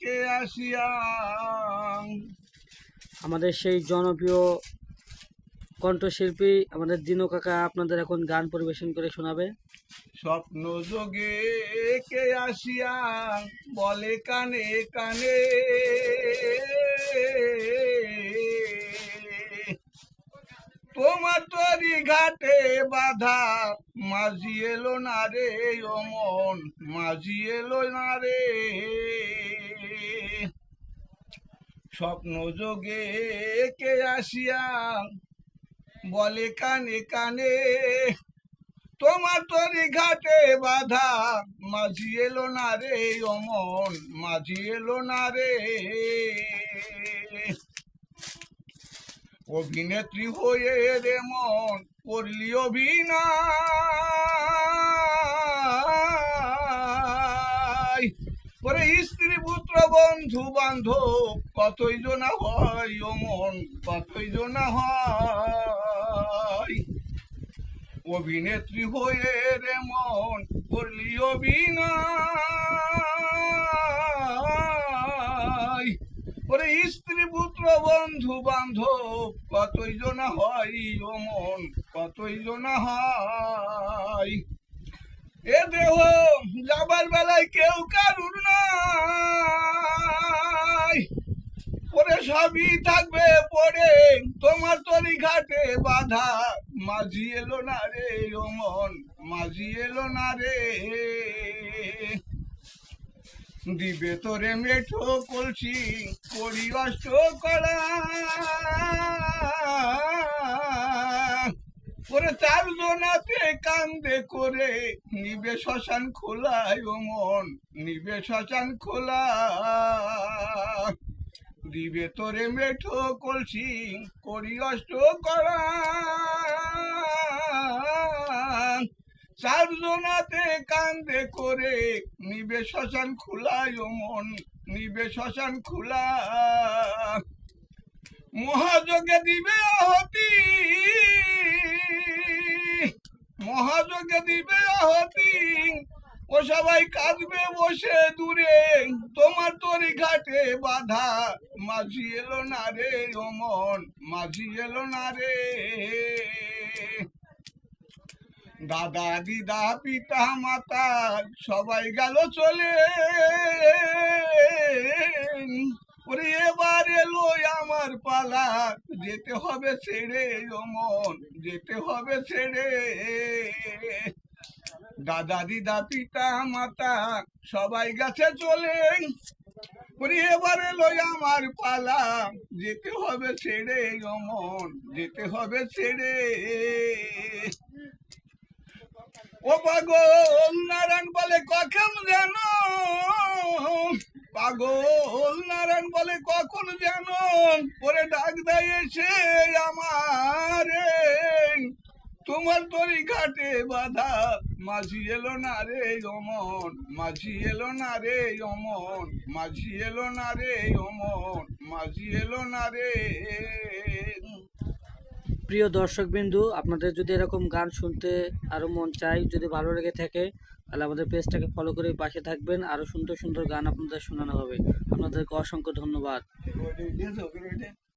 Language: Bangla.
কে আসিয়া আমাদের সেই জনপ্রিয় কণ্ঠশিল্পী আমাদের দিনু কাকা আপনাদের এখন গান পরিবেশন করে শোনাবে। স্বপ্ন যোগে কে আসিয়া বলে কানে কানে তোমার তরি ঘাটে বাধা মাঝি এলো না রে ও মন, মাঝি এলো না রে। স্বপ্ন যোগে কে আসিয়া বলে কানে কানে তোমার তরি ঘাটে বাধা মাঝি এলো না রে ও মন, মাঝি এলো না রে। অভিনেত্রী হয়ে রে মন করলি অভিনয়, ওরে স্ত্রী পুত্র বন্ধু বান্ধব কতই জনা হয় ও মন, কতই জনা হয়। অভিনেত্রী হয়ে রে মন করলি অভিনয়, ওরে স্ত্রী পুত্র বন্ধু বান্ধব কতই জনা হয় ও মন, কতই জনা হয়। এ দেহ যাবার বেলায় কেউ কারুর নাই, ওরে সবই থাকবে পড়ে তোমার তরি ঘাটে বাধা মাঝি এলো না রে ও মন, মাঝি এলো না রে। দিবে তোরে মেঠো কলসি করি অষ্ট করা, ওরে চার জনাতে কান্দে করে নিবে শ্মশান খোলায় ও মন, নিবে শ্মশান খোলা। দিবে তোরে মেঠো কলসি করি অষ্ট করা, চার জনাতে কান্দে করে নিবে শ্মশান খোলায় ও মন, নিবে শ্মশান খোলা। মহাযোগে দিবে আহতি, মহাযোগে দিবে আহতি, ও সবাই কাঁদবে বসে দূরে তোমার তরি ঘাটে বাধা মাঝি এলো না রে ও মন, মাঝি এলো না রে। দাদা দিদা পিতা মাতা সবাই গেল চলে, ওরে এবার এলো আমার পালা যেতে হবে ছেড়ে ও মন, যেতে হবে ছেড়ে। দাদা দিদা পিতা মাতা সবাই গেছে চলে, ওরে এবার এলো আমার পালা যেতে হবে ছেড়ে ও মন, যেতে হবে ছেড়ে। ও পাগল নারায়ণ বলে কখন যেন, পাগল নারায়ণ বলে কখন যেন ওরে ডাক দেয় এসে আমারে, তোমার তরি ঘাটে বাধা মাঝি এলো না রে ও মন, মাঝি এলো না রে ও মন, মাঝি এলো না রে ও মন, মাঝি এলো না রে। প্রিয় দর্শকবিন্দু, আপনাদের যদি এরকম গান শুনতে আরও মন চাই, যদি ভালো লেগে থাকে তাহলে আমাদের পেজটাকে ফলো করে পাশে থাকবেন, আরও সুন্দর সুন্দর গান আপনাদের শোনানো হবে। আপনাদেরকে অসংখ্য ধন্যবাদ।